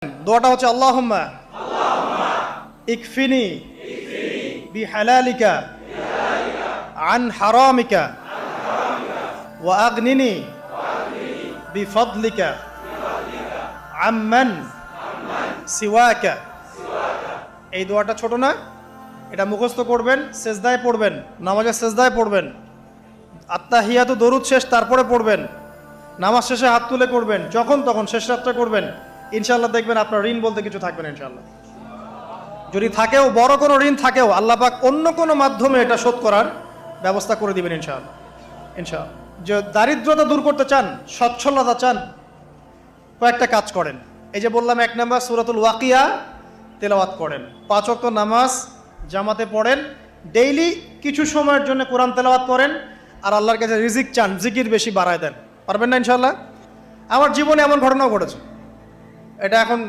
দোয়াটা হচ্ছে আল্লাহুম্মা ইকফিনি বিহালালিকা আন হারামিকা ওয়া আগনিনি বিফদলিকা আম্মান সিওয়াকা। এই দোয়াটা ছোট না, এটা মুখস্থ করবেন, সেজদায় পড়বেন, নামাজের সেজদায় পড়বেন, আত্তাহিয়াতু দরুদ শেষ তারপরে পড়বেন, নামাজ শেষে হাত তুলে করবেন, যখন তখন শেষ রাত্রে করবেন। ইনশাআল্লাহ দেখবেন আপনার ঋণ বলতে কিছু থাকবে না ইনশাআল্লাহ। যদি থাকেও, বড় কোনো ঋণ থাকেও, আল্লাহ পাক অন্য কোনো মাধ্যমে এটা শোধ করার ব্যবস্থা করে দিবেন ইনশাআল্লাহ। ইনশাআল্লাহ। যে দারিদ্রতা দূর করতে চান, সচ্ছলতা চান, কয়েকটা কাজ করেন। এই যে বললাম, 1 নাম্বার সূরাতুল ওয়াকিয়া তেলাওয়াত করেন, 5 ওয়াক্ত নামাজ জামাতে পড়েন, ডেইলি কিছু সময়ের জন্য কোরআন তেলাওয়াত করেন, আর আল্লাহর কাছে রিজিক চান, জিকির বেশি বাড়ায় দেন। পারবেন না ইনশাআল্লাহ? আমার জীবনে এমন ঘটনাও ঘটেছে, এটা এখন